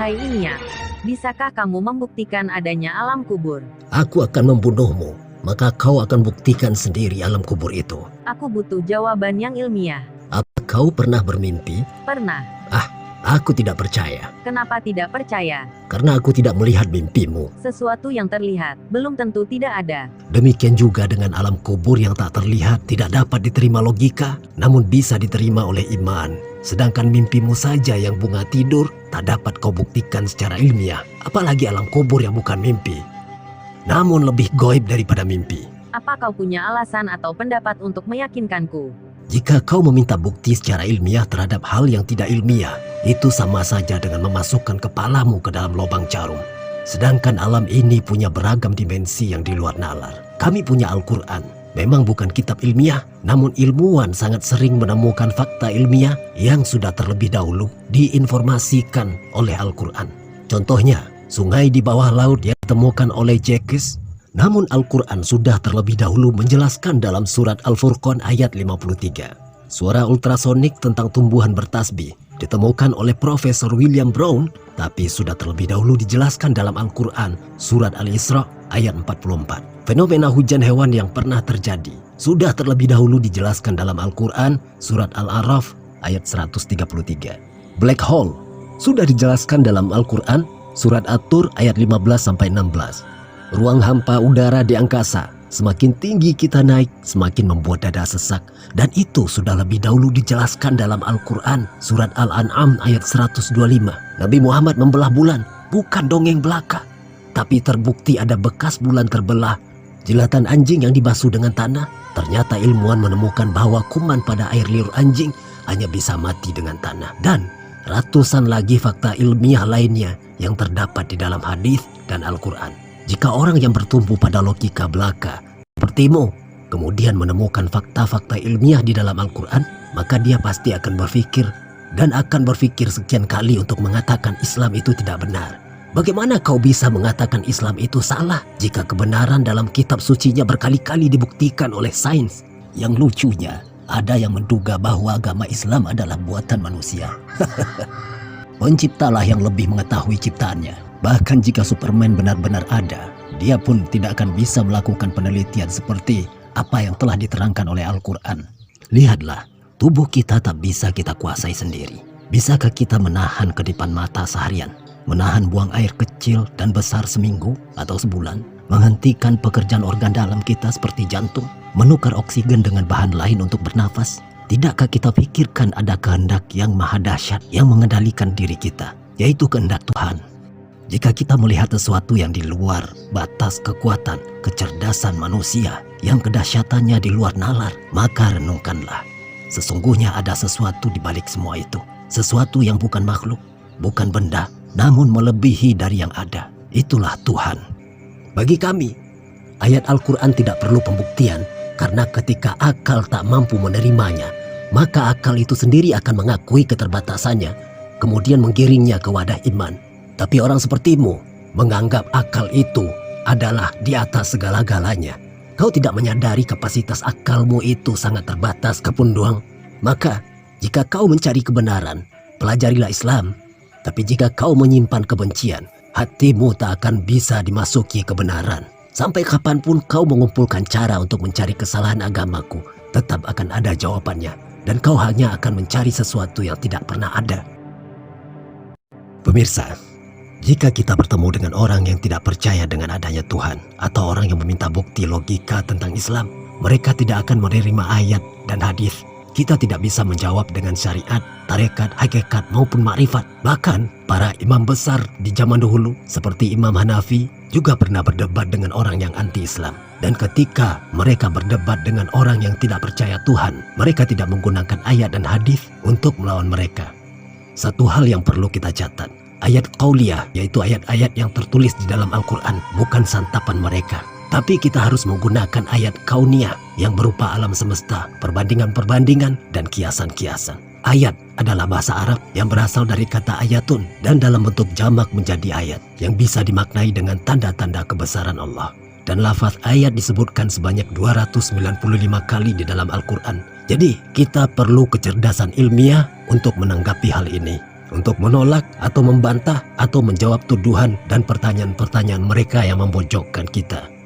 Hai Ilmiah, bisakah kamu membuktikan adanya alam kubur? Aku akan membunuhmu, maka kau akan buktikan sendiri alam kubur itu. Aku butuh jawaban yang ilmiah. Apa kau pernah bermimpi? Pernah. Aku tidak percaya, Kenapa tidak percaya? karena aku tidak melihat mimpimu. Sesuatu yang terlihat, belum tentu tidak ada. Demikian juga dengan alam kubur yang tak terlihat tidak dapat diterima logika, namun bisa diterima oleh iman. Sedangkan mimpimu saja yang bunga tidur tak dapat kau buktikan secara ilmiah, apalagi alam kubur yang bukan mimpi, namun lebih goib daripada mimpi. Apa kau punya alasan atau pendapat untuk meyakinkanku? Jika kau meminta bukti secara ilmiah terhadap hal yang tidak ilmiah, itu sama saja dengan memasukkan kepalamu ke dalam lubang jarum. Sedangkan alam ini punya beragam dimensi yang di luar nalar. Kami punya Al-Quran. Memang bukan kitab ilmiah, namun ilmuwan sangat sering menemukan fakta ilmiah yang sudah terlebih dahulu diinformasikan oleh Al-Quran. Contohnya, sungai di bawah laut yang ditemukan oleh Jacques. Namun Al-Quran sudah terlebih dahulu menjelaskan dalam surat Al-Furqan ayat 53. Suara ultrasonik tentang tumbuhan bertasbih ditemukan oleh Profesor William Brown, tapi sudah terlebih dahulu dijelaskan dalam Al-Quran surat Al-Isra ayat 44. Fenomena hujan hewan yang pernah terjadi sudah terlebih dahulu dijelaskan dalam Al-Quran surat Al-A'raf ayat 133. Black hole sudah dijelaskan dalam Al-Quran surat At-Tur ayat 15-16. Ruang hampa udara di angkasa, semakin tinggi kita naik, semakin membuat dada sesak. Dan itu sudah lebih dahulu dijelaskan dalam Al-Quran, surat Al-An'am ayat 125. Nabi Muhammad membelah bulan, bukan dongeng belaka. Tapi terbukti ada bekas bulan terbelah. Jilatan anjing yang dibasuh dengan tanah, ternyata ilmuwan menemukan bahwa kuman pada air liur anjing hanya bisa mati dengan tanah. Dan ratusan lagi fakta ilmiah lainnya yang terdapat di dalam hadis dan Al-Quran. Jika orang yang bertumpu pada logika belaka sepertimu kemudian menemukan fakta-fakta ilmiah di dalam Al-Quran, maka dia pasti akan berpikir dan akan berpikir sekian kali untuk mengatakan Islam itu tidak benar. Bagaimana kau bisa mengatakan Islam itu salah jika kebenaran dalam kitab sucinya berkali-kali dibuktikan oleh sains? Yang lucunya, ada yang menduga bahwa agama Islam adalah buatan manusia. Penciptalah yang lebih mengetahui ciptaannya. Bahkan jika Superman benar-benar ada, dia pun tidak akan bisa melakukan penelitian seperti apa yang telah diterangkan oleh Al-Quran. Lihatlah, tubuh kita tak bisa kita kuasai sendiri. Bisakah kita menahan kedipan mata seharian? Menahan buang air kecil dan besar seminggu atau sebulan? Menghentikan pekerjaan organ dalam kita seperti jantung? Menukar oksigen dengan bahan lain untuk bernafas? Tidakkah kita pikirkan ada kehendak yang maha dahsyat yang mengendalikan diri kita, yaitu kehendak Tuhan? Jika kita melihat sesuatu yang di luar batas kekuatan, kecerdasan manusia, yang kedahsyatannya di luar nalar, maka renungkanlah. Sesungguhnya ada sesuatu di balik semua itu. Sesuatu yang bukan makhluk, bukan benda, namun melebihi dari yang ada. Itulah Tuhan. Bagi kami, ayat Al-Quran tidak perlu pembuktian, karena ketika akal tak mampu menerimanya, maka akal itu sendiri akan mengakui keterbatasannya, kemudian menggiringnya ke wadah iman. Tapi orang sepertimu menganggap akal itu adalah di atas segala-galanya. Kau tidak menyadari kapasitas akalmu itu sangat terbatas kepunduang. Maka jika kau mencari kebenaran, pelajarilah Islam. Tapi jika kau menyimpan kebencian, hatimu tak akan bisa dimasuki kebenaran. Sampai kapanpun kau mengumpulkan cara untuk mencari kesalahan agamaku, tetap akan ada jawabannya. Dan kau hanya akan mencari sesuatu yang tidak pernah ada. Pemirsa, jika kita bertemu dengan orang yang tidak percaya dengan adanya Tuhan, atau orang yang meminta bukti logika tentang Islam, mereka tidak akan menerima ayat dan hadis. Kita tidak bisa menjawab dengan syariat, tarekat, hakikat maupun makrifat. Bahkan para imam besar di zaman dahulu seperti Imam Hanafi juga pernah berdebat dengan orang yang anti-Islam. Dan ketika mereka berdebat dengan orang yang tidak percaya Tuhan, mereka tidak menggunakan ayat dan hadis untuk melawan mereka. Satu hal yang perlu kita catat, ayat qauliyah, yaitu ayat-ayat yang tertulis di dalam Al-Quran, bukan santapan mereka. Tapi kita harus menggunakan ayat kauniyah yang berupa alam semesta, perbandingan-perbandingan, dan kiasan-kiasan. Ayat adalah bahasa Arab yang berasal dari kata ayatun dan dalam bentuk jamak menjadi ayat yang bisa dimaknai dengan tanda-tanda kebesaran Allah. Dan lafaz ayat disebutkan sebanyak 295 kali di dalam Al-Quran. Jadi kita perlu kecerdasan ilmiah untuk menanggapi hal ini. untuk menolak atau membantah atau menjawab tuduhan dan pertanyaan-pertanyaan mereka yang memojokkan kita.